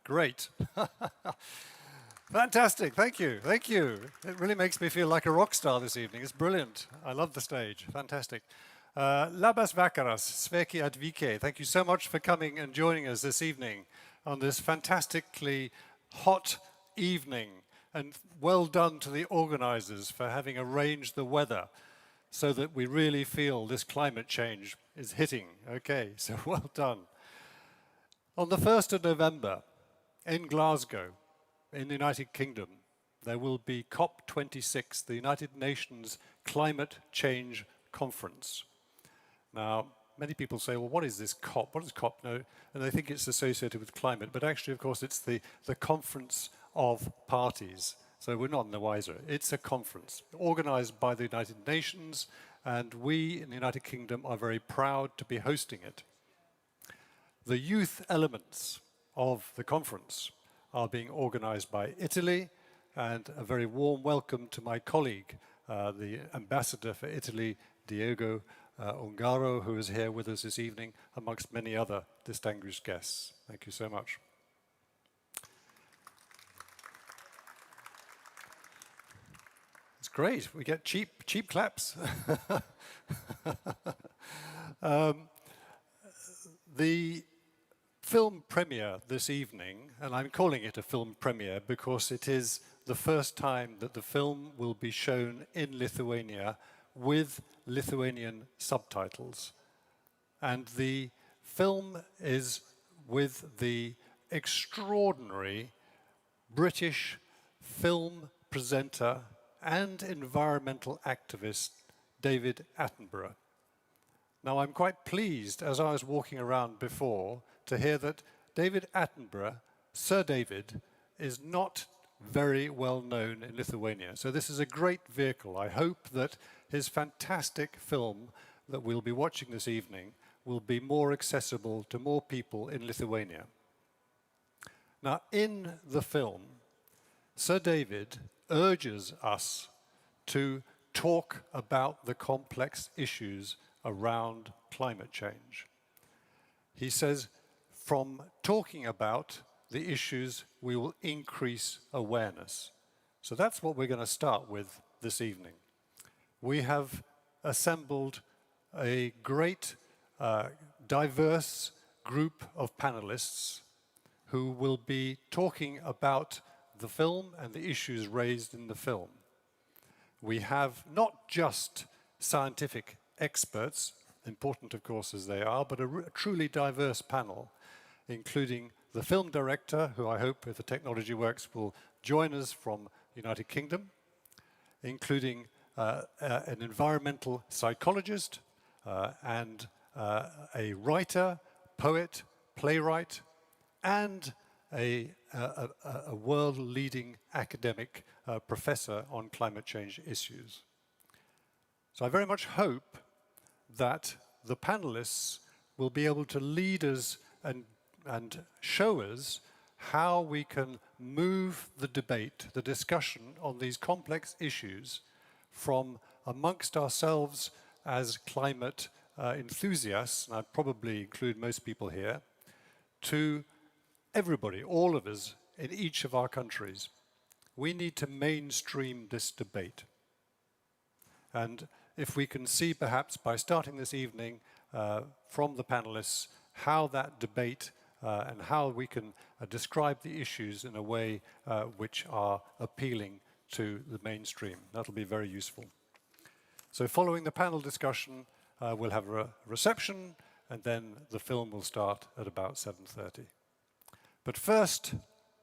Great. Fantastic. Thank you. Thank you. It really makes me feel like a rock star this evening. It's brilliant. I love the stage. Fantastic. Labas vakaras, sveki advike. Thank you so much for coming and joining us this evening on this fantastically hot evening. And well done to the organizers for having arranged the weather so that we really feel this climate change is hitting. Okay, so well done. On the 1st of November in Glasgow, in the United Kingdom, there will be COP26, the United Nations Climate Change Conference. Now, many people say, well, what is this COP? What is COP? No, and they think it's associated with climate, but actually, of course, it's the conference of parties. So we're not in the wiser. It's a conference organized by the United Nations, and we in the United Kingdom are very proud to be hosting it. The youth elements of the conference are being organized by Italy, and a very warm welcome to my colleague, the ambassador for Italy, Diego Ungaro, who is here with us this evening, amongst many other distinguished guests. Thank you so much. It's great. We get cheap claps. The film premiere this evening, and I'm calling it a film premiere because it is the first time that the film will be shown in Lithuania with Lithuanian subtitles. And the film is with the extraordinary British film presenter and environmental activist David Attenborough. Now, I'm quite pleased, as I was walking around before, to hear that David Attenborough, Sir David, is not very well known in Lithuania. So this is a great vehicle. I hope that his fantastic film that we'll be watching this evening will be more accessible to more people in Lithuania. Now, in the film, Sir David urges us to talk about the complex issues around climate change. He says, from talking about the issues, we will increase awareness. So that's what we're going to start with this evening. We have assembled a great, diverse group of panelists who will be talking about the film and the issues raised in the film. We have not just scientific experts, important of course as they are, but a truly diverse panel, including the film director, who I hope, if the technology works, will join us from the United Kingdom, including an environmental psychologist and a writer, poet, playwright, and a world-leading academic professor on climate change issues. So I very much hope that the panelists will be able to lead us and show us how we can move the debate, the discussion on these complex issues from amongst ourselves as climate enthusiasts, and I'd probably include most people here, to everybody, all of us in each of our countries. We need to mainstream this debate. And if we can see perhaps by starting this evening from the panelists how that debate and how we can describe the issues in a way which are appealing to the mainstream. That'll be very useful. So following the panel discussion, we'll have a reception, and then the film will start at about 7:30. But first,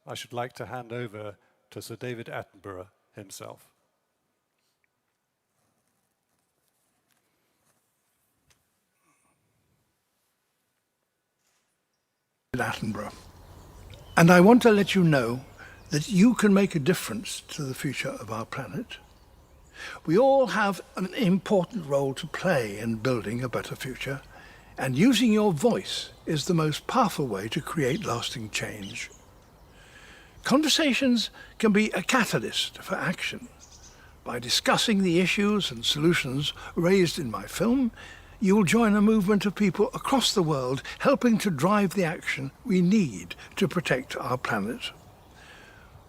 I should like to hand over to Sir David Attenborough himself. Attenborough. And I want to let you know that you can make a difference to the future of our planet. We all have an important role to play in building a better future, and using your voice is the most powerful way to create lasting change. Conversations can be a catalyst for action. By discussing the issues and solutions raised in my film, you will join a movement of people across the world helping to drive the action we need to protect our planet.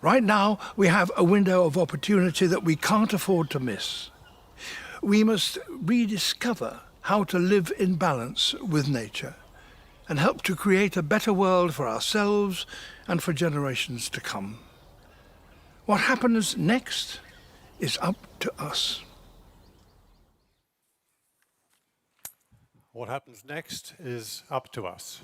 Right now, we have a window of opportunity that we can't afford to miss. We must rediscover how to live in balance with nature and help to create a better world for ourselves and for generations to come. What happens next is up to us. What happens next is up to us.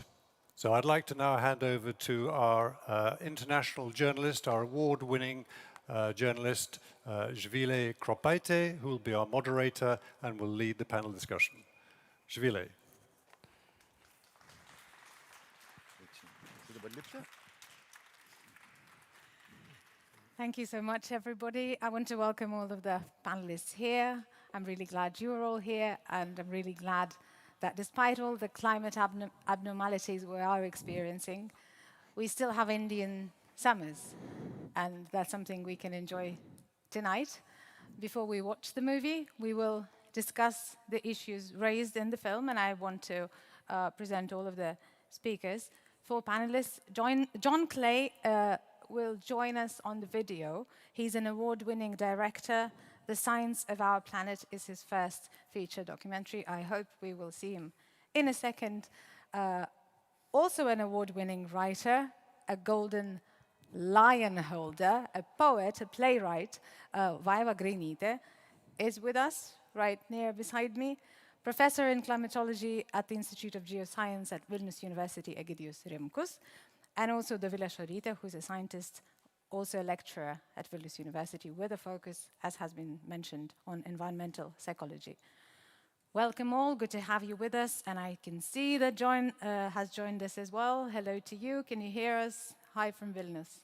So I'd like to now hand over to our international journalist, our award-winning journalist, Živile Kropaite, who will be our moderator and will lead the panel discussion. Živile. Thank you so much, everybody. I want to welcome all of the panelists here. I'm really glad you're all here, and I'm really glad that despite all the climate abnormalities we are experiencing, we still have Indian summers, and that's something we can enjoy tonight. Before we watch the movie, we will discuss the issues raised in the film, and I want to present all of the speakers. 4 panelists. John Clay will join us on the video. He's an award-winning director. The Science of Our Planet is his first feature documentary. I hope we will see him in a second. Also an award-winning writer, a Golden Lion holder, a poet, a playwright, Vaiva Grinite, is with us right near beside me. Professor in climatology at the Institute of Geoscience at Vilnius University, Egidius Rimkus, and also Dovile Šorytė, who's a scientist, also a lecturer at Vilnius University, with a focus, as has been mentioned, on environmental psychology. Welcome all, good to have you with us, and I can see that John has joined us as well. Hello to you, can you hear us? Hi from Vilnius.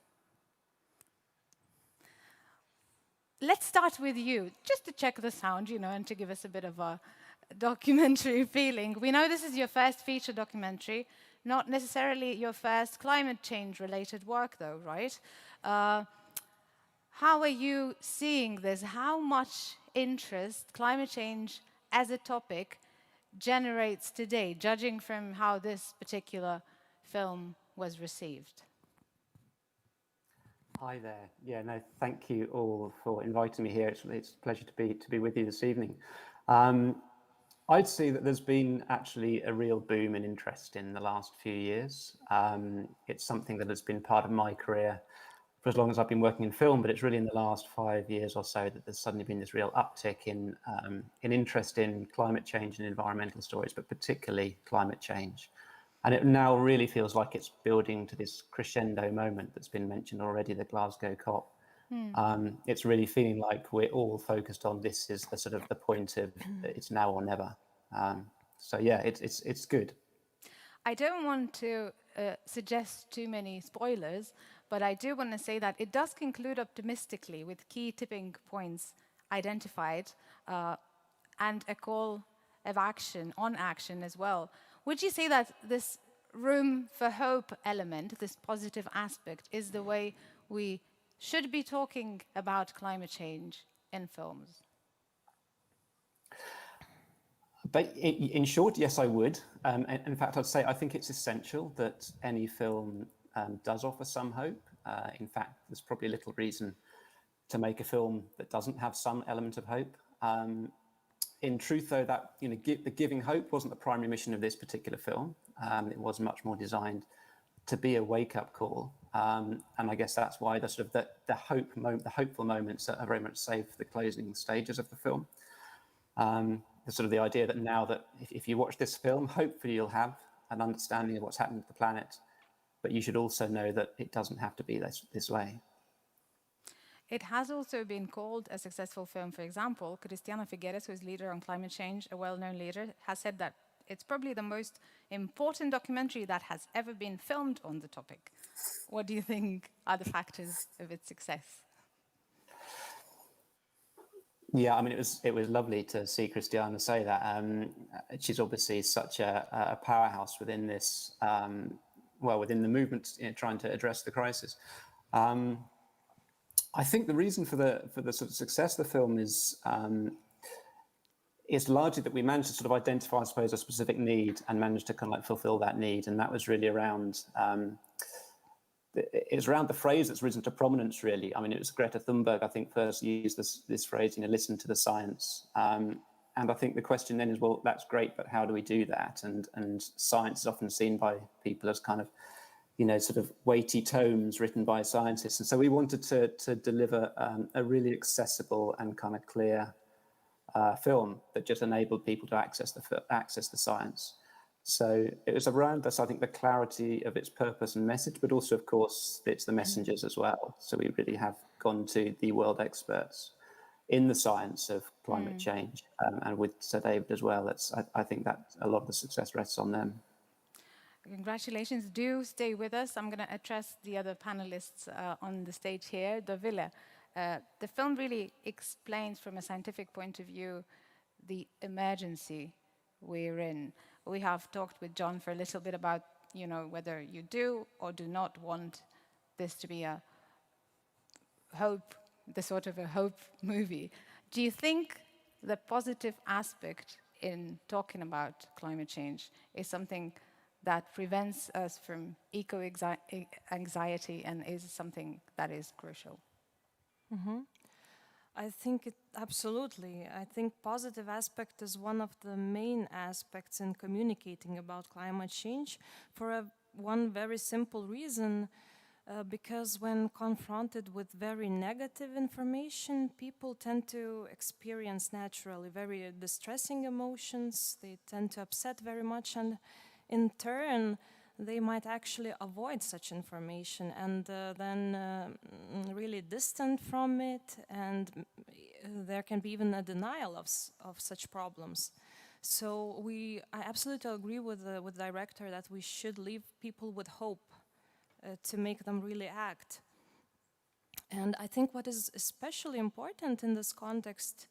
Let's start with you, just to check the sound, and to give us a bit of a documentary feeling. We know this is your first feature documentary, not necessarily your first climate change related work though, right? How are you seeing this? How much interest climate change as a topic generates today, judging from how this particular film was received? Hi there. Yeah, no, thank you all for inviting me here. It's a pleasure to be with you this evening. I'd say that there's been actually a real boom in interest in the last few years. It's something that has been part of my career for as long as I've been working in film, but it's really in the last 5 years or so that there's suddenly been this real uptick in interest in climate change and environmental stories, but particularly climate change. And it now really feels like it's building to this crescendo moment that's been mentioned already, the Glasgow COP. It's really feeling like we're all focused on this is the sort of the point of it's now or never. So yeah, it's good. I don't want to suggest too many spoilers, but I do want to say that it does conclude optimistically with key tipping points identified and a call of action, on action as well. Would you say that this room for hope element, this positive aspect, is the way we should be talking about climate change in films? But in short, yes, I would. In fact, I'd say I think it's essential that any film does offer some hope. In fact, there's probably little reason to make a film that doesn't have some element of hope. In truth, though, that the giving hope wasn't the primary mission of this particular film. It was much more designed to be a wake-up call, and I guess that's why the sort of the hopeful moments are very much saved for the closing stages of the film. The sort of the idea that now that if you watch this film, hopefully you'll have an understanding of what's happening to the planet, but you should also know that it doesn't have to be this way. It has also been called a successful film. For example, Cristiano Figueres, who is leader on climate change, a well-known leader, has said that it's probably the most important documentary that has ever been filmed on the topic. What do you think are the factors of its success? Yeah, I mean, it was lovely to see Christiana say that. She's obviously such a powerhouse within this, within the movement trying to address the crisis. I think the reason for the sort of success of the film it's largely that we managed to sort of identify, I suppose, a specific need and managed to kind of like fulfill that need. And that was really around, it's around the phrase that's risen to prominence, really. I mean, it was Greta Thunberg, I think, first used this phrase, listen to the science. And I think the question then is, well, that's great, but how do we do that? And science is often seen by people as kind of, sort of weighty tomes written by scientists. And so we wanted to deliver a really accessible and kind of clear film that just enabled people to access the science. So it was around this, I think, the clarity of its purpose and message, but also, of course, it's the messengers as well. So we really have gone to the world experts in the science of climate change, and with Sir David as well. I think that a lot of the success rests on them. Congratulations. Do stay with us. I'm going to address the other panelists on the stage here. Dovile, the film really explains from a scientific point of view the emergency we're in. We have talked with John for a little bit about, whether you do or do not want this to be a hope, the sort of a hope movie. Do you think the positive aspect in talking about climate change is something that prevents us from eco-anxiety and is something that is crucial? I think absolutely. I think positive aspect is one of the main aspects in communicating about climate change for one very simple reason, because when confronted with very negative information, people tend to experience naturally very distressing emotions. They tend to upset very much, and in turn, they might actually avoid such information and then really distant from it, and there can be even a denial of such problems. So I absolutely agree with the director that we should leave people with hope to make them really act. And I think what is especially important in this context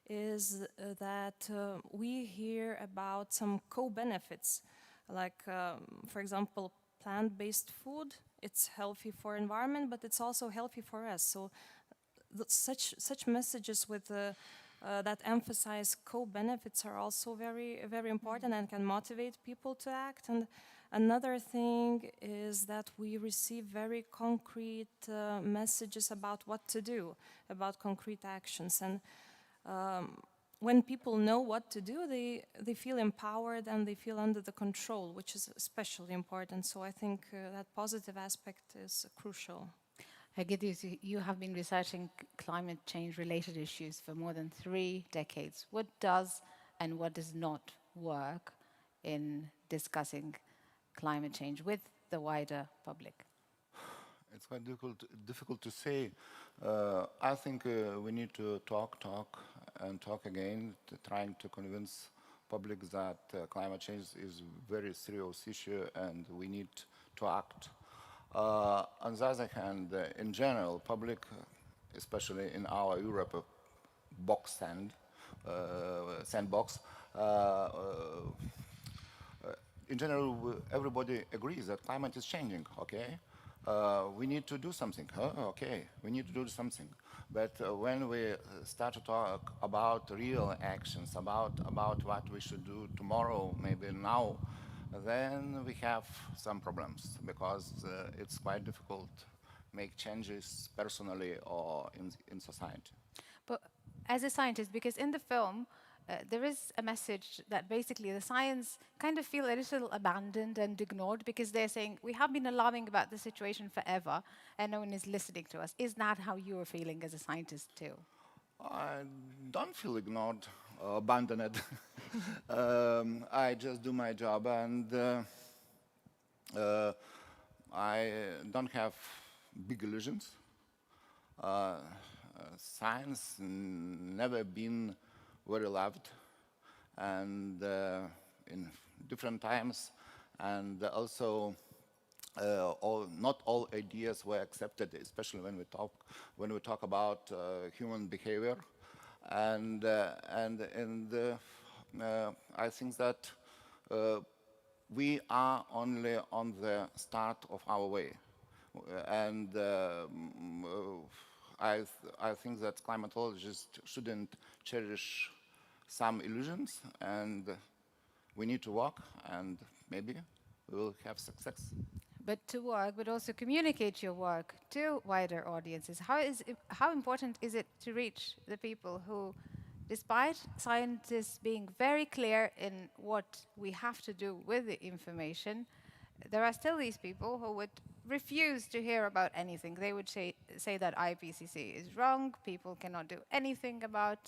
is that we hear about some co-benefits. Like, for example, plant-based food, it's healthy for environment, but it's also healthy for us. So such messages with that emphasize co-benefits are also very, very important and can motivate people to act. And another thing is that we receive very concrete messages about what to do, about concrete actions. And when people know what to do, they feel empowered and they feel under the control, which is especially important. So I think that positive aspect is crucial. Egidijus, you have been researching climate change related issues for more than 3 decades. What does and what does not work in discussing climate change with the wider public? It's quite difficult to say. I think we need to talk and talk again, trying to convince public that climate change is a very serious issue and we need to act. On the other hand, in general, public, especially in our Europe sandbox, in general, everybody agrees that climate is changing, okay? We need to do something. Okay, we need to do something. But when we start to talk about real actions, about what we should do tomorrow, maybe now, then we have some problems because it's quite difficult to make changes personally or in society. But as a scientist, because in the film, there is a message that basically the science kind of feel a little abandoned and ignored because they're saying, we have been alarming about the situation forever and no one is listening to us. Is that how you're feeling as a scientist too? I don't feel ignored or abandoned. I just do my job and I don't have big illusions. Science never been very loved and in different times, and also not all ideas were accepted, especially when we talk about human behavior, and I think that we are only on the start of our way, and I think that climatologists shouldn't cherish some illusions, and we need to work, and maybe we will have success. But to work, but also communicate your work to wider audiences. How important is it to reach the people who, despite scientists being very clear in what we have to do with the information, there are still these people who would refuse to hear about anything. They would say that IPCC is wrong, people cannot do anything about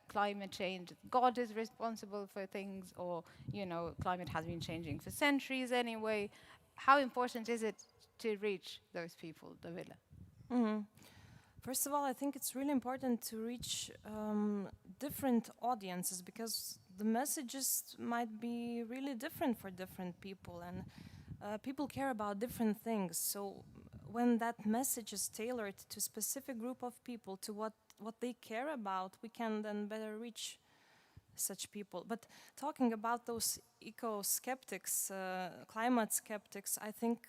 climate change, God is responsible for things, or, climate has been changing for centuries anyway. How important is it to reach those people, Davila? First of all, I think it's really important to reach different audiences, because the messages might be really different for different people, and people care about different things. So when that message is tailored to a specific group of people, to what they care about, we can then better reach such people. But talking about those eco-skeptics, climate skeptics, I think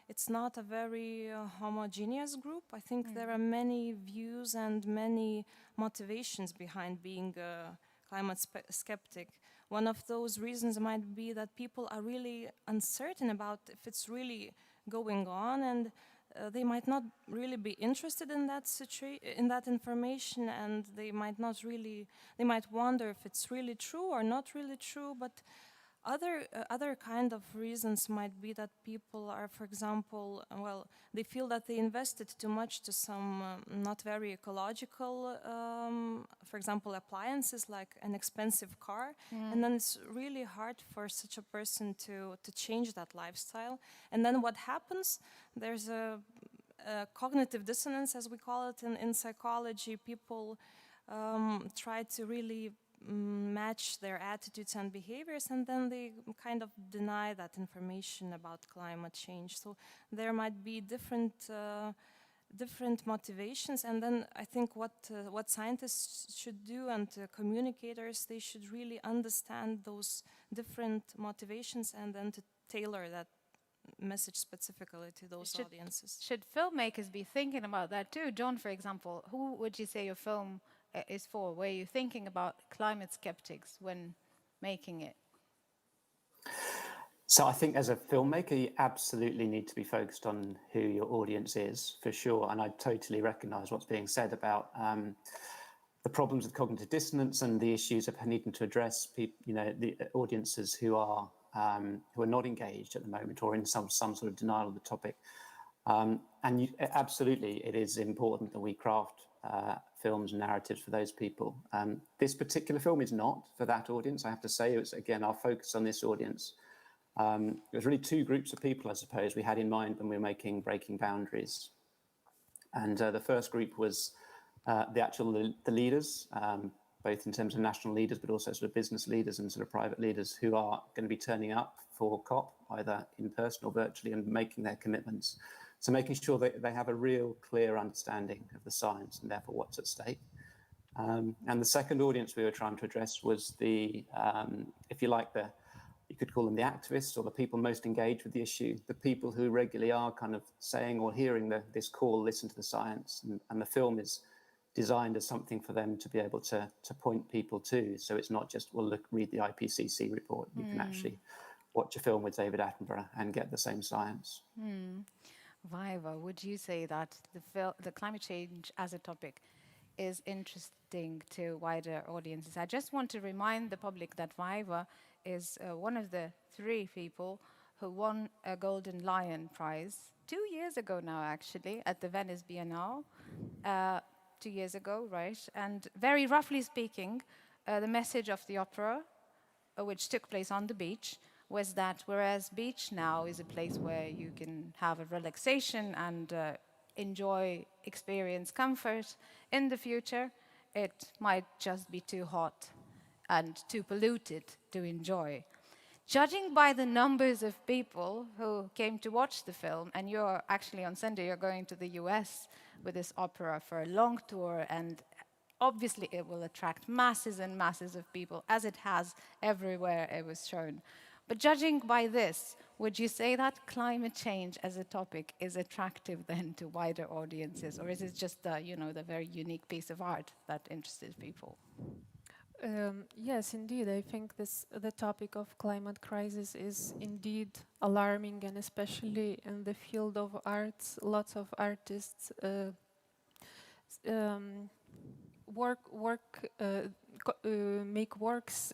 it's not a very homogeneous group. I think there are many views and many motivations behind being a climate skeptic. One of those reasons might be that people are really uncertain about if it's really going on, and they might not really be interested in that information, and they might wonder if it's really true or not really true. But other kind of reasons might be that people are, for example, they feel that they invested too much to some not very ecological, for example, appliances like an expensive car, and then it's really hard for such a person to change that lifestyle. And then what happens? There's a cognitive dissonance, as we call it in psychology. People try to really match their attitudes and behaviors, and then they kind of deny that information about climate change. So there might be different motivations, and then I think what scientists should do, and communicators, they should really understand those different motivations and then to tailor that message specifically to those audiences. Should filmmakers be thinking about that too? John, for example, who would you say your film is for? Were you thinking about climate skeptics when making it? So I think as a filmmaker, you absolutely need to be focused on who your audience is, for sure. And I totally recognise what's being said about the problems with cognitive dissonance and the issues of needing to address the audiences who are not engaged at the moment or in some sort of denial of the topic. Absolutely, it is important that we craft films and narratives for those people. This particular film is not for that audience, I have to say. It's, again, our focus on this audience. There's really two groups of people, I suppose, we had in mind when we were making Breaking Boundaries. And the first group was the leaders, both in terms of national leaders, but also sort of business leaders and sort of private leaders who are going to be turning up for COP, either in person or virtually, and making their commitments. So making sure that they have a real clear understanding of the science and therefore what's at stake. And the second audience we were trying to address was if you like, you could call them the activists, or the people most engaged with the issue, the people who regularly are kind of saying or hearing this call, listen to the science. And the film is designed as something for them to be able to point people to. So it's not just, well, look, read the IPCC report. You can actually watch a film with David Attenborough and get the same science. Viva, would you say that the climate change as a topic is interesting to wider audiences? I just want to remind the public that Viva is one of the 3 people who won a Golden Lion Prize 2 years ago now, actually, at the Venice Biennale. 2 years ago, right? And very roughly speaking, the message of the opera, which took place on the beach, was that whereas beach now is a place where you can have a relaxation and experience comfort, in the future it might just be too hot and too polluted to enjoy. Judging by the numbers of people who came to watch the film, and you're actually on Sunday, you're going to the US with this opera for a long tour, and obviously it will attract masses and masses of people, as it has everywhere it was shown. But judging by this, would you say that climate change as a topic is attractive then to wider audiences, or is it just the very unique piece of art that interested people? Yes, indeed. I think the topic of climate crisis is indeed alarming, and especially in the field of arts, lots of artists um, make works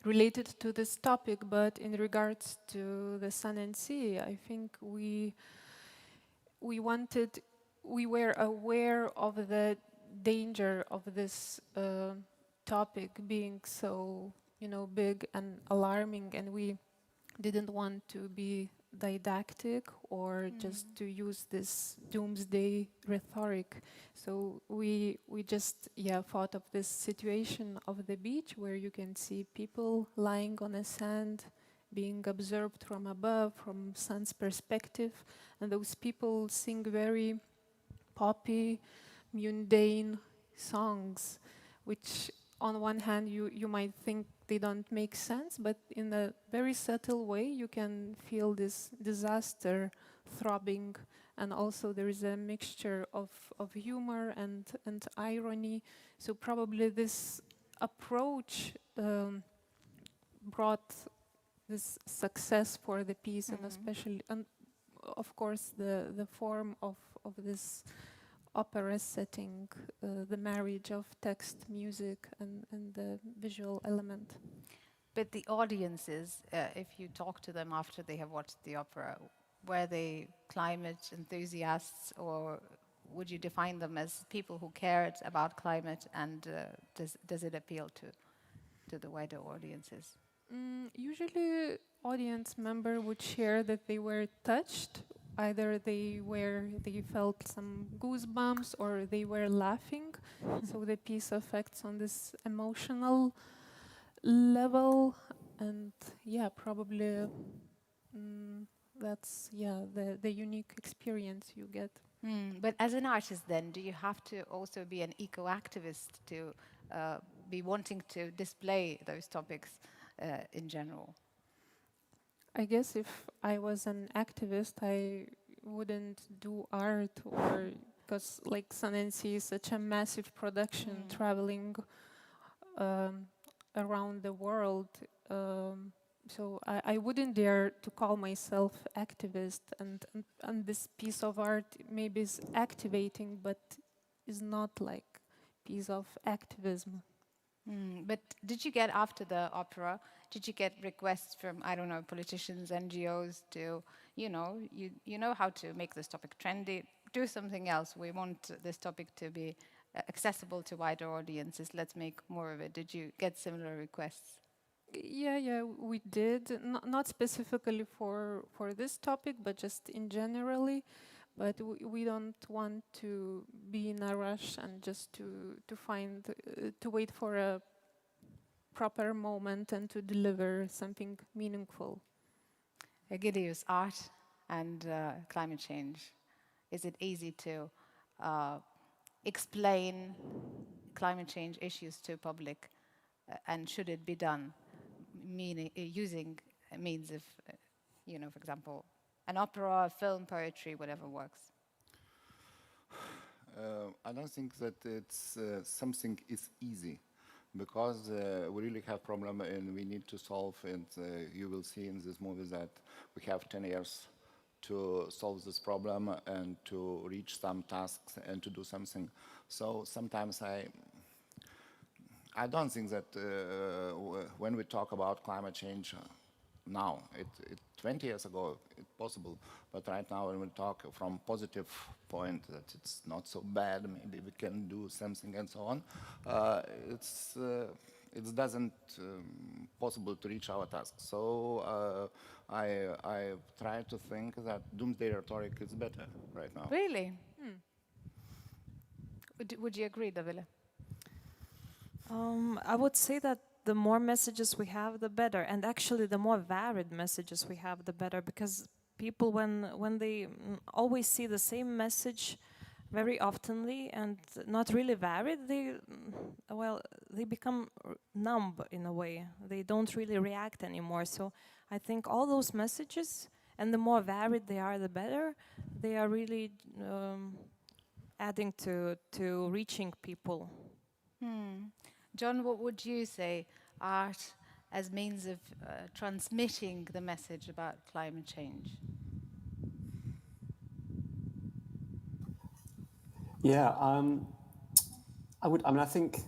related to this topic. But in regards to the sun and sea, I think we were aware of the danger of this topic being so, big and alarming, and we didn't want to be didactic or just to use this doomsday rhetoric. So we just thought of this situation of the beach where you can see people lying on the sand, being observed from above, from sun's perspective, and those people sing very poppy, mundane songs, which on one hand you might think they don't make sense, but in a very subtle way you can feel this disaster throbbing, and also there is a mixture of humor and irony. So probably this approach brought this success for the piece, and especially, and of course the form of this opera setting, the marriage of text, music, and the visual element. But the audiences, if you talk to them after they have watched the opera, were they climate enthusiasts, or would you define them as people who cared about climate, and does it appeal to the wider audiences? Usually audience member would share that they were touched. Either they felt some goosebumps or they were laughing. So the piece affects on this emotional level, and probably that's the unique experience you get. But as an artist then, do you have to also be an eco-activist to be wanting to display those topics in general? I guess if I was an activist, I wouldn't do art, or because like Sun and Sea is such a massive production traveling around the world. So I wouldn't dare to call myself activist, and this piece of art maybe is activating, but is not like piece of activism. But did you get, after the opera, did you get requests from, I don't know, politicians, NGOs to, you know how to make this topic trendy, do something else. We want this topic to be accessible to wider audiences. Let's make more of it. Did you get similar requests? Yeah, we did. Not specifically for this topic, but just in generally. But we don't want to be in a rush and just to wait for a proper moment and to deliver something meaningful. Egidius, art and climate change. Is it easy to explain climate change issues to public, and should it be done using means of, for example, an opera, film, poetry, whatever works? I don't think that it's something is easy, because we really have problem and we need to solve, and you will see in this movie that we have 10 years to solve this problem and to reach some tasks and to do something. So sometimes I don't think that when we talk about climate change now, 20 years ago it's possible, but right now when we talk from positive point that it's not so bad, maybe we can do something and so on, it doesn't possible to reach our task. So I try to think that doomsday rhetoric is better right now. Really? Would you agree, Davile? I would say that the more messages we have, the better. And actually, the more varied messages we have, the better. Because people, when they always see the same message very oftenly and not really varied, they become numb in a way. They don't really react anymore. So I think all those messages, and the more varied they are, the better. They are really adding to reaching people. John, what would you say art as means of transmitting the message about climate change? Yeah, I think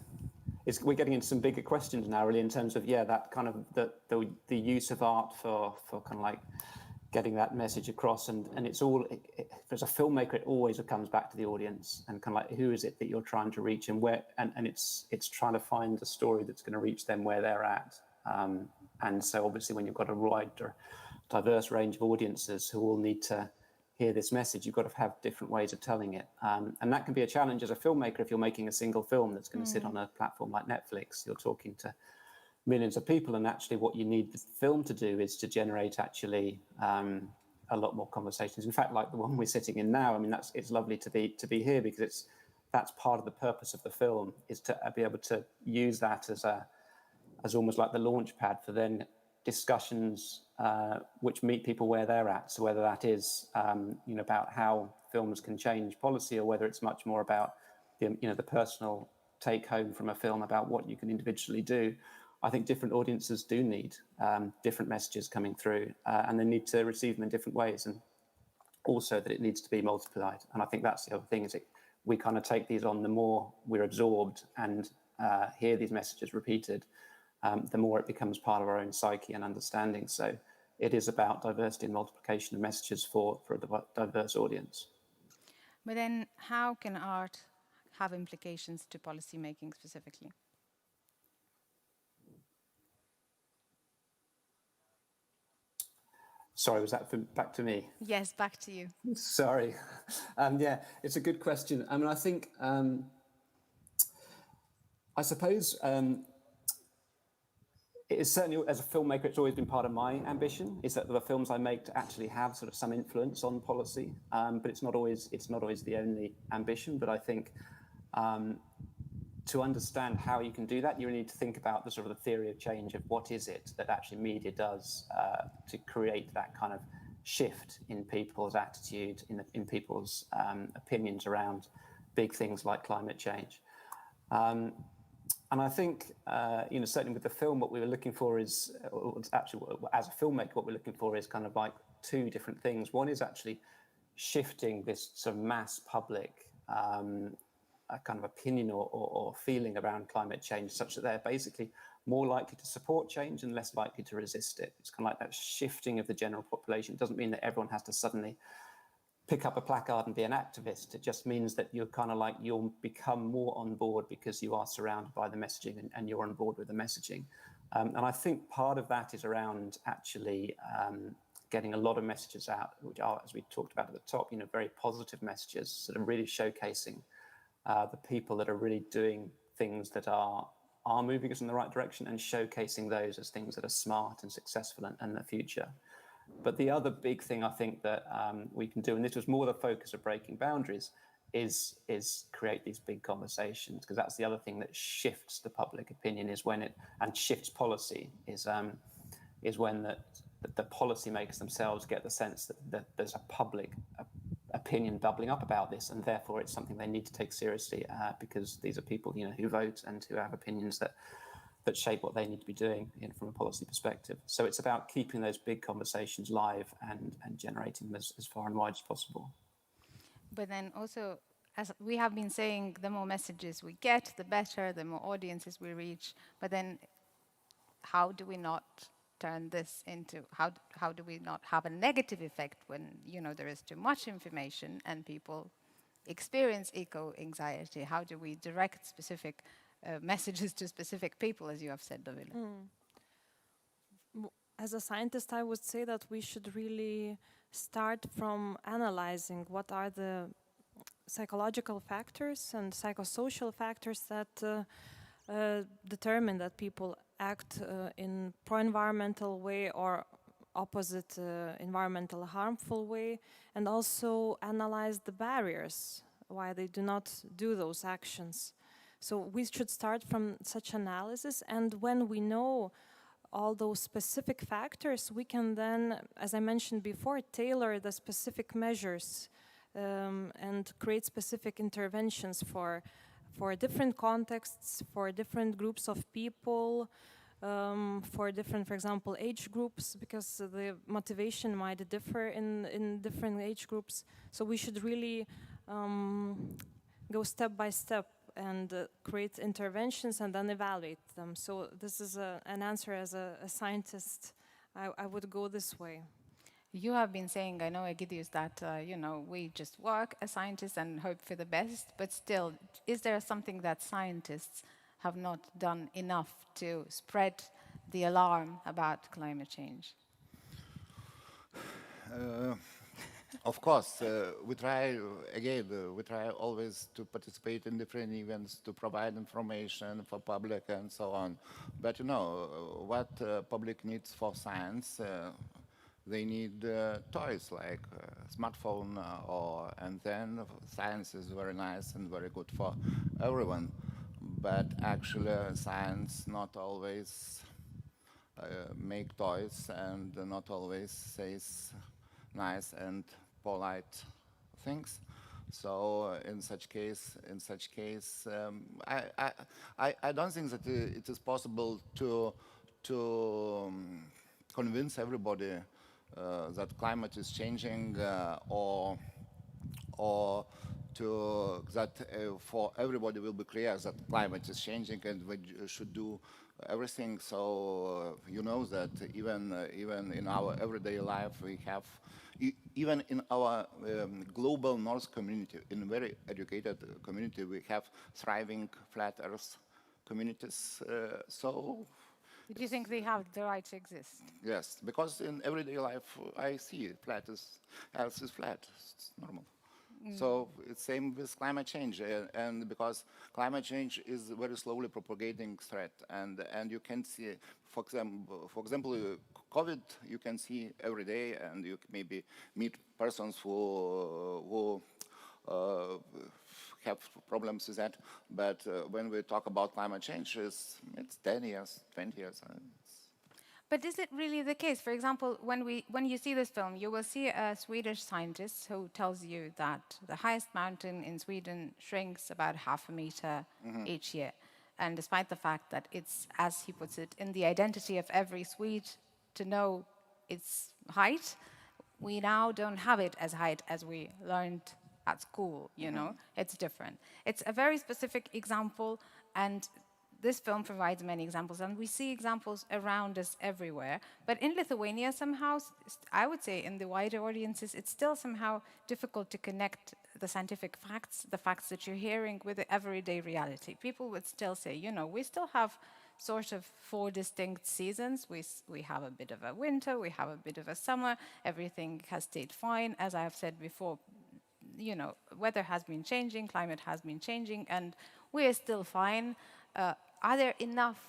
we're getting into some bigger questions now, really, in terms of that kind of the use of art for kind of like getting that message across, and it's all. As a filmmaker, it always comes back to the audience and kind of like, who is it that you're trying to reach, and where, and it's trying to find a story that's going to reach them where they're at, and so obviously when you've got a wide, diverse range of audiences who all need to hear this message, you've got to have different ways of telling it, and that can be a challenge as a filmmaker if you're making a single film that's going to sit on a platform like Netflix. You're talking to millions of people, and actually what you need the film to do is to generate actually a lot more conversations. In fact, like the one we're sitting in now, I mean, it's lovely to be here, because that's part of the purpose of the film, is to be able to use that as almost like the launch pad for then discussions which meet people where they're at. So whether that is about how films can change policy, or whether it's much more about the personal take home from a film about what you can individually do, I think different audiences do need different messages coming through, and they need to receive them in different ways, and also that it needs to be multiplied. And I think that's the other thing, is that we kind of take these on, the more we're absorbed and hear these messages repeated, the more it becomes part of our own psyche and understanding. So it is about diversity and multiplication of messages for a diverse audience. But then how can art have implications to policy making specifically? Sorry, was that back to me? Yes, back to you. Sorry. Yeah, it's a good question. I mean, I think, I suppose, it is certainly, as a filmmaker, it's always been part of my ambition, is that the films I make to actually have sort of some influence on policy. But it's not always the only ambition. But I think to understand how you can do that, you need to think about the sort of the theory of change of what is it that actually media does to create that kind of shift in people's attitude, in people's opinions around big things like climate change. And I think, certainly with the film, what we were looking for is, actually, as a filmmaker, what we're looking for is kind of like two different things. One is actually shifting this sort of mass public a kind of opinion or feeling around climate change, such that they're basically more likely to support change and less likely to resist it. It's kind of like that shifting of the general population. It doesn't mean that everyone has to suddenly pick up a placard and be an activist. It just means that you're kind of like, you'll become more on board because you are surrounded by the messaging and you're on board with the messaging. And I think part of that is around actually getting a lot of messages out, which are, as we talked about at the top, very positive messages, sort of really showcasing the people that are really doing things that are moving us in the right direction, and showcasing those as things that are smart and successful and the future. But the other big thing I think that we can do, and this was more the focus of Breaking Boundaries, is create these big conversations, because that's the other thing that shifts the public opinion, and shifts policy, is when the policymakers themselves get the sense that there's a public opinion bubbling up about this, and therefore it's something they need to take seriously, because these are people who vote and who have opinions that shape what they need to be doing from a policy perspective. So it's about keeping those big conversations live and generating them as far and wide as possible. But then also, as we have been saying, the more messages we get, the better, the more audiences we reach. But then how do we not turn this into, how do we not have a negative effect when, there is too much information and people experience eco-anxiety? How do we direct specific messages to specific people, as you have said, Davila? As a scientist, I would say that we should really start from analyzing what are the psychological factors and psychosocial factors that determine that people act in pro-environmental way or opposite environmental harmful way, and also analyze the barriers why they do not do those actions. So we should start from such analysis, and when we know all those specific factors, we can then, as I mentioned before, tailor the specific measures and create specific interventions for for different contexts, for different groups of people, for different, for example, age groups, because the motivation might differ in different age groups. So we should really go step by step and create interventions and then evaluate them. So this is an answer as a scientist. I would go this way. You have been saying, I know, Egidius, that we just work as scientists and hope for the best, but still, is there something that scientists have not done enough to spread the alarm about climate change? Of course, we try always to participate in different events, to provide information for public and so on. But what public needs for science, they need toys like smartphone, and then science is very nice and very good for everyone. But actually, science not always make toys and not always says nice and polite things. So in such case, I don't think that it is possible to convince everybody that climate is changing, or that for everybody will be clear that climate is changing and we should do everything. So you know that even in our everyday life we have, even in our global North community, in a very educated community, we have thriving flat Earth communities. So. Do you think they have the right to exist? Yes, because in everyday life I see Earth is flat. It's normal. So it's same with climate change, and because climate change is a very slowly propagating threat, and you can see, for example, COVID you can see every day, and you maybe meet persons who have problems with that. But when we talk about climate change, it's 10 years, 20 years. But is it really the case? For example, when you see this film, you will see a Swedish scientist who tells you that the highest mountain in Sweden shrinks about 0.5 meter each year. And despite the fact that it's, as he puts it, in the identity of every Swede to know its height, we now don't have it as height as we learned at school, It's different. It's a very specific example, and this film provides many examples, and we see examples around us everywhere. But in Lithuania, somehow, I would say in the wider audiences, it's still somehow difficult to connect the scientific facts, the facts that you're hearing, with the everyday reality. People would still say, we still have sort of 4 distinct seasons. We have a bit of a winter, we have a bit of a summer, everything has stayed fine. As I have said before, weather has been changing, climate has been changing, and we are still fine. Are there enough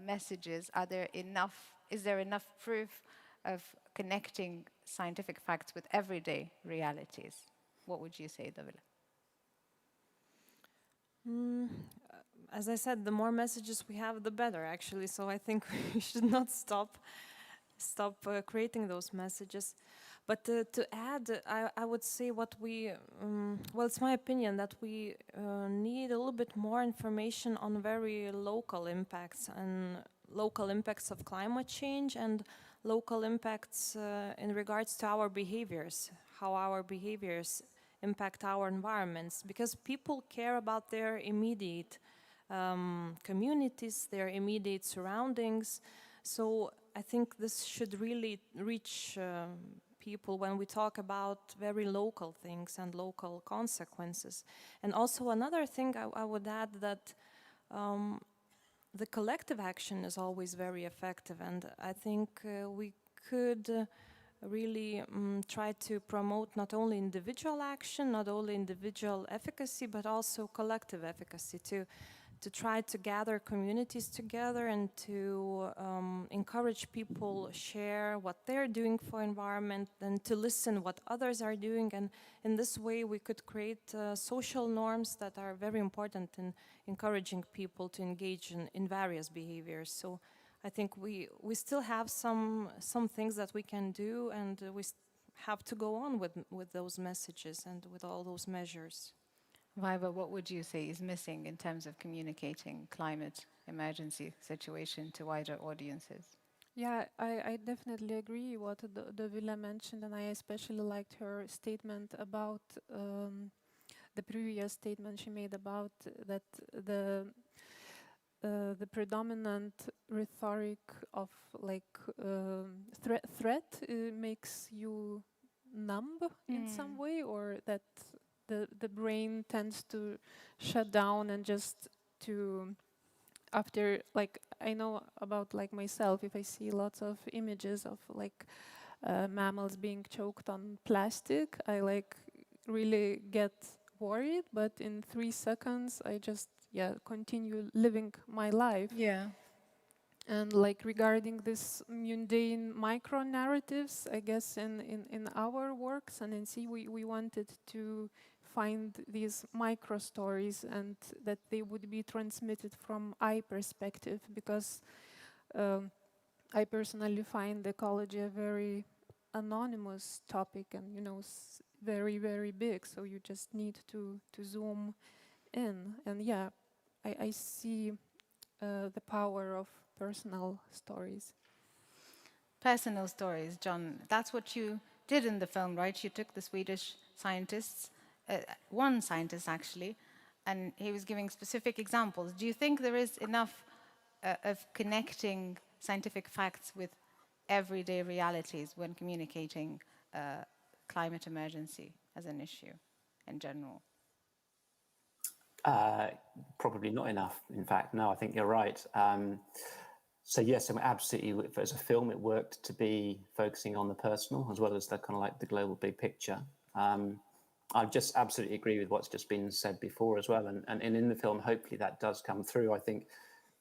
messages? Is there enough proof of connecting scientific facts with everyday realities? What would you say, Davila? As I said, the more messages we have, the better, actually. So I think we should not stop creating those messages. But to add, I would say well, it's my opinion that we need a little bit more information on very local impacts of climate change and local impacts in regards to our behaviors, how our behaviors impact our environments, because people care about their immediate communities, their immediate surroundings. So I think this should really reach people when we talk about very local things and local consequences. And also another thing I would add, that the collective action is always very effective, and I think we could really try to promote not only individual action, not only individual efficacy, but also collective efficacy, to try to gather communities together and to encourage people share what they're doing for environment, and to listen what others are doing. And in this way we could create social norms that are very important in encouraging people to engage in various behaviors. So I think we still have some things that we can do, and we have to go on with those messages and with all those measures. Viva, what would you say is missing in terms of communicating climate emergency situation to wider audiences? Yeah, I definitely agree what the Villa mentioned, and I especially liked her statement about the previous statement she made about that the predominant rhetoric of like threat makes you numb in some way, or that the brain tends to shut down and just to after, like, I know about like myself, if I see lots of images of like mammals being choked on plastic, I like really get worried, but in 3 seconds I just continue living my life. Yeah. And like regarding this mundane micro narratives, I guess in our works and in C, we wanted to find these micro stories and that they would be transmitted from I perspective, because I personally find ecology a very anonymous topic, and very, very big, so you just need to zoom in. And yeah, I see the power of personal stories. Personal stories, John. That's what you did in the film, right? You took the Swedish scientists, one scientist actually, and he was giving specific examples. Do you think there is enough of connecting scientific facts with everyday realities when communicating climate emergency as an issue in general? Probably not enough, in fact. No, I think you're right. So yes, absolutely, as a film, it worked to be focusing on the personal as well as the kind of like the global big picture. I just absolutely agree with what's just been said before as well. And in the film, hopefully that does come through. I think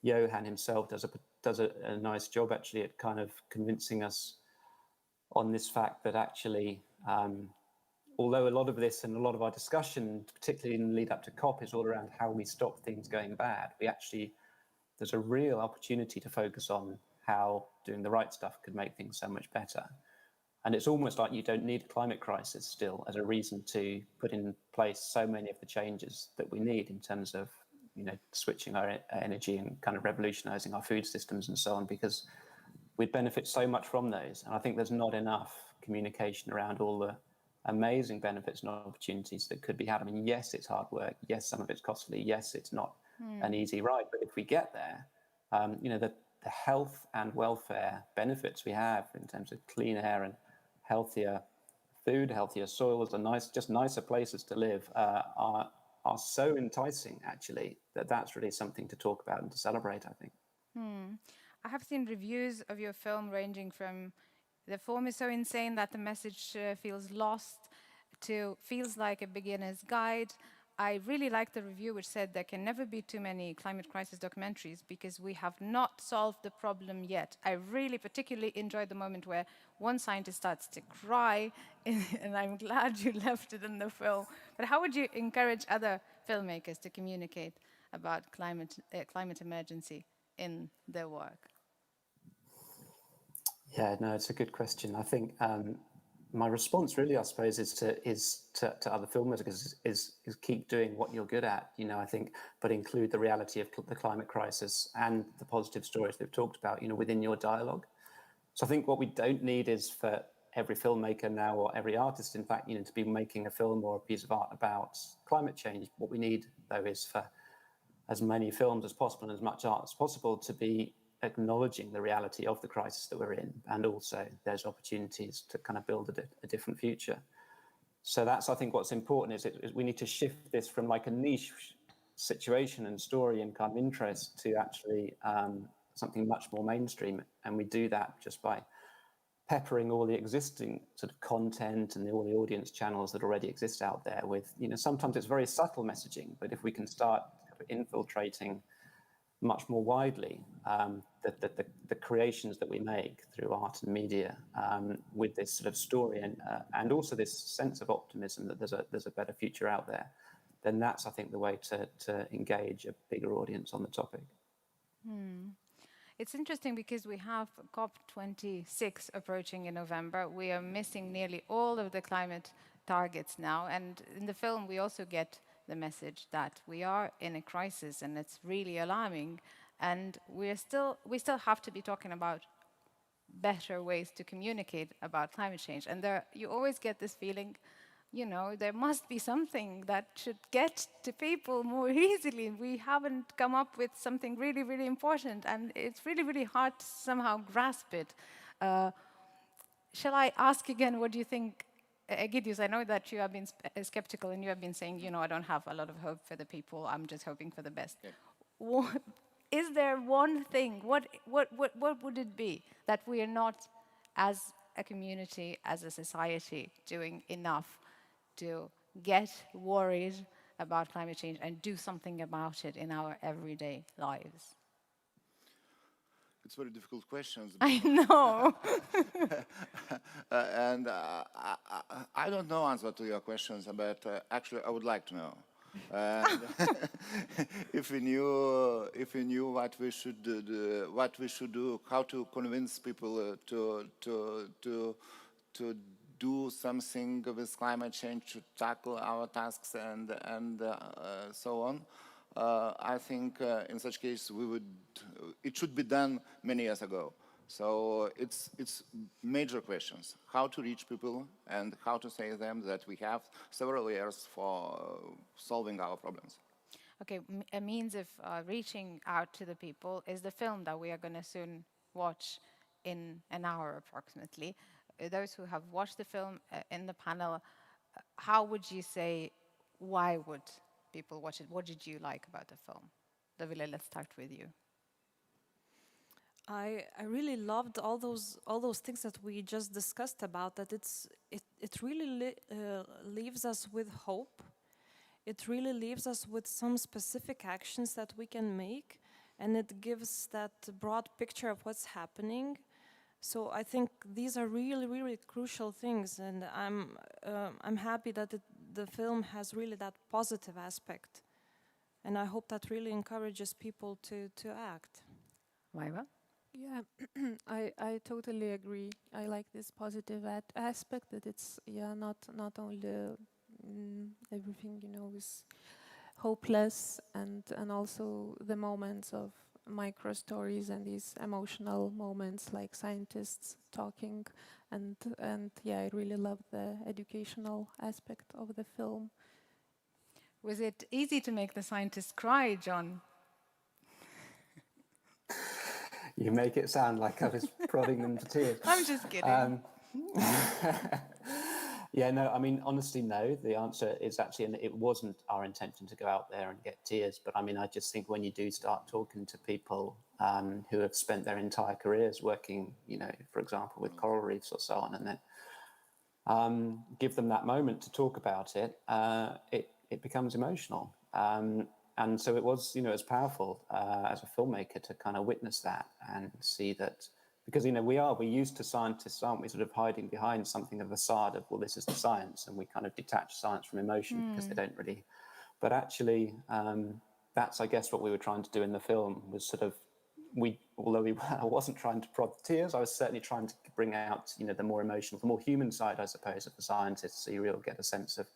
Johan himself does a nice job actually at kind of convincing us on this fact that actually, although a lot of this and a lot of our discussion, particularly in the lead up to COP, is all around how we stop things going bad, there's a real opportunity to focus on how doing the right stuff could make things so much better. And it's almost like you don't need a climate crisis still as a reason to put in place so many of the changes that we need in terms of, switching our energy and kind of revolutionizing our food systems and so on, because we'd benefit so much from those. And I think there's not enough communication around all the amazing benefits and opportunities that could be had. I mean, yes, it's hard work. Yes, some of it's costly. Yes, it's not an easy ride. But if we get there, the health and welfare benefits we have in terms of clean air and healthier food, healthier soils, and nicer places to live are so enticing, actually, that's really something to talk about and to celebrate, I think. I have seen reviews of your film ranging from the form is so insane that the message feels lost to feels like a beginner's guide. I really like the review which said there can never be too many climate crisis documentaries because we have not solved the problem yet. I really particularly enjoyed the moment where one scientist starts to cry, and I'm glad you left it in the film. But how would you encourage other filmmakers to communicate about climate emergency in their work? Yeah, no, it's a good question. I think my response really, I suppose, is to other filmmakers is keep doing what you're good at, I think, but include the reality of the climate crisis and the positive stories we've talked about, within your dialogue. So I think what we don't need is for every filmmaker now, or every artist, in fact, to be making a film or a piece of art about climate change. What we need, though, is for as many films as possible and as much art as possible to be acknowledging the reality of the crisis that we're in, and also there's opportunities to kind of build a different future. So that's, I think, what's important is we need to shift this from like a niche situation and story and kind of interest to actually something much more mainstream. And we do that just by peppering all the existing sort of content and all the audience channels that already exist out there with, sometimes it's very subtle messaging, but if we can start infiltrating much more widely the creations that we make through art and media with this sort of story and also this sense of optimism that there's a better future out there, then that's, I think, the way to engage a bigger audience on the topic. It's interesting because we have COP26 approaching in November. We are missing nearly all of the climate targets now. And in the film, we also get the message that we are in a crisis and it's really alarming, and we still have to be talking about better ways to communicate about climate change. And you always get this feeling, there must be something that should get to people more easily. We haven't come up with something really, really important, and it's really, really hard to somehow grasp it. Shall I ask again, what do you think, Egidius? I know that you have been skeptical, and you have been saying, I don't have a lot of hope for the people. I'm just hoping for the best. Yeah. Is there one thing? What would it be that we are not, as a community, as a society, doing enough to get worried about climate change and do something about it in our everyday lives? It's very difficult questions. I know. And I don't know answer to your questions, but actually I would like to know. And if we knew what we should do, how to convince people to do something with climate change, to tackle our tasks and so on. I think in such case it should be done many years ago. So it's major questions: how to reach people and how to say to them that we have several years for solving our problems. Okay, a means of reaching out to the people is the film that we are going to soon watch in an hour approximately. Those who have watched the film in the panel, how would you say, why would people watch it? What did you like about the film? Davile, let's start with you. I really loved all those things that we just discussed about. That it really leaves us with hope. It really leaves us with some specific actions that we can make, and it gives that broad picture of what's happening. So I think these are really, really crucial things, and I'm happy that the film has really that positive aspect, and I hope that really encourages people to act. Maiva? Yeah, I totally agree. I like this positive aspect, that it's not only everything is hopeless, and also the moments of micro stories and these emotional moments like scientists talking, and yeah, I really love the educational aspect of the film. Was it easy to make the scientists cry, John? You make it sound like I was prodding them to tears. I'm just kidding. Yeah, no, I mean, honestly, no. The answer is actually, and it wasn't our intention to go out there and get tears, but I mean, I just think when you do start talking to people who have spent their entire careers working, for example, with coral reefs or so on, and then give them that moment to talk about it, it becomes emotional. And so it was, it's powerful as a filmmaker to kind of witness that and see that, because, we're used to scientists, aren't we, sort of hiding behind something of a facade of, well, this is the science, and we kind of detach science from emotion because they don't really, but actually that's, I guess, what we were trying to do in the film was sort of, I wasn't trying to prod tears, I was certainly trying to bring out, the more emotional, the more human side, I suppose, of the scientists, so you really get a sense of,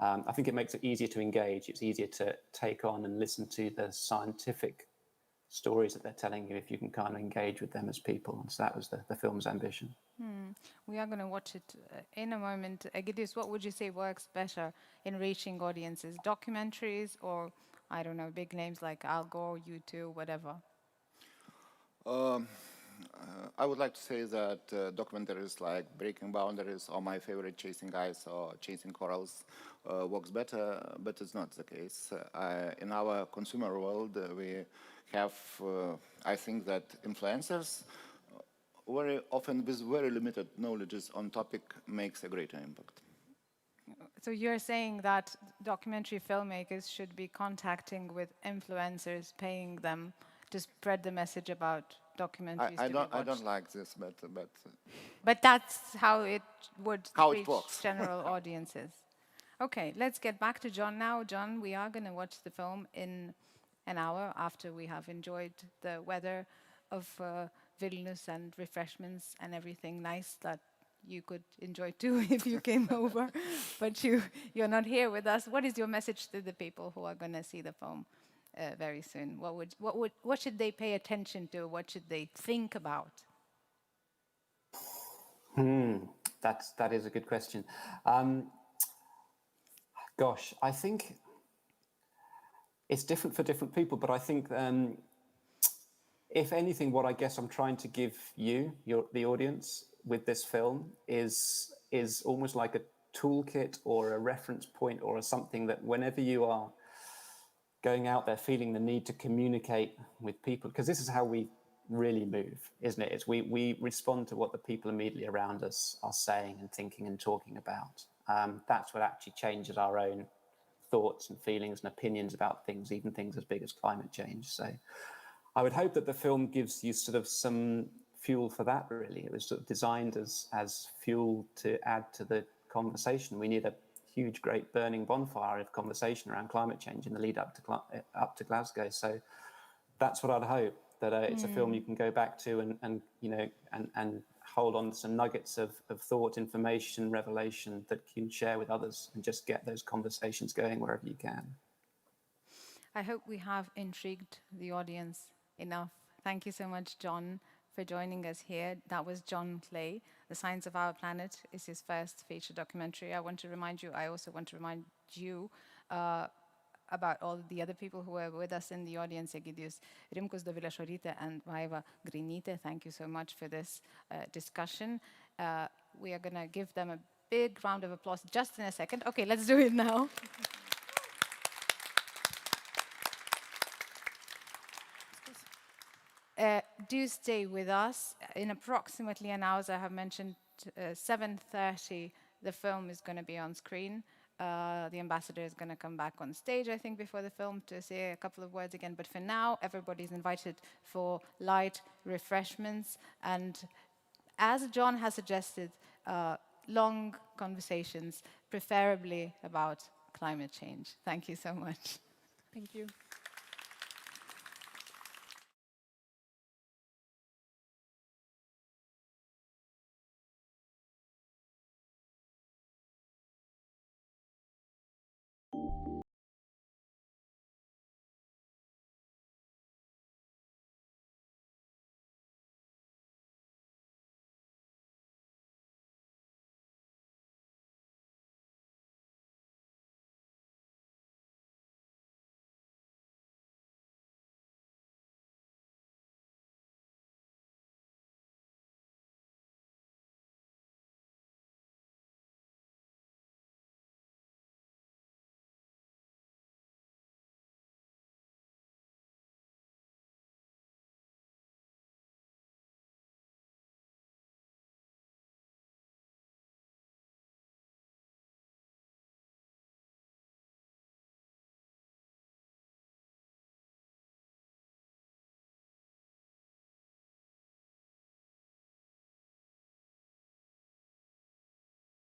I think it makes it easier to engage. It's easier to take on and listen to the scientific stories that they're telling you if you can kind of engage with them as people. And so that was the film's ambition. We are going to watch it in a moment. Egidius, what would you say works better in reaching audiences? Documentaries or, I don't know, big names like Al Gore, U2, whatever? I would like to say that documentaries like Breaking Boundaries or my favorite Chasing Ice or Chasing Corals works better, but it's not the case. In our consumer world, we have, I think that influencers very often with very limited knowledge on topic makes a greater impact. So you're saying that documentary filmmakers should be contacting with influencers, paying them to spread the message about documentaries. I don't like this, but that's how it would reach it works. general audiences. Okay, let's get back to John now. John, we are going to watch the film in an hour after we have enjoyed the weather of Vilnius and refreshments and everything nice that you could enjoy too if you came over, but you're not here with us. What is your message to the people who are going to see the film very soon? What should they pay attention to? What should they think about? That is a good question. Gosh, I think it's different for different people, but I think if anything, what I guess I'm trying to give you, the audience, with this film is almost like a toolkit or a reference point or something that whenever you are going out there feeling the need to communicate with people, because this is how we really move, isn't it? It's we respond to what the people immediately around us are saying and thinking and talking about. That's what actually changes our own thoughts and feelings and opinions about things, even things as big as climate change. So I would hope that the film gives you sort of some fuel for that, really. It was sort of designed as fuel to add to the conversation. We need a huge, great burning bonfire of conversation around climate change in the lead up to Glasgow. So that's what I'd hope, that it's a film you can go back to and hold on to some nuggets of thought, information, revelation that you can share with others and just get those conversations going wherever you can. I hope we have intrigued the audience enough. Thank you so much, John, for joining us here. That was John Clay. The Science of Our Planet is his first feature documentary. I also want to remind you about all the other people who were with us in the audience, Egidijus Rimkus, Dovilė Šorytė, and Vaiva Grainytė. Thank you so much for this discussion. We are going to give them a big round of applause just in a second. Okay, let's do it now. Do stay with us. In approximately an hour, as I have mentioned, 7:30, the film is going to be on screen. The ambassador is going to come back on stage, I think, before the film to say a couple of words again. But for now, everybody's invited for light refreshments. And as John has suggested, long conversations, preferably about climate change. Thank you so much. Thank you.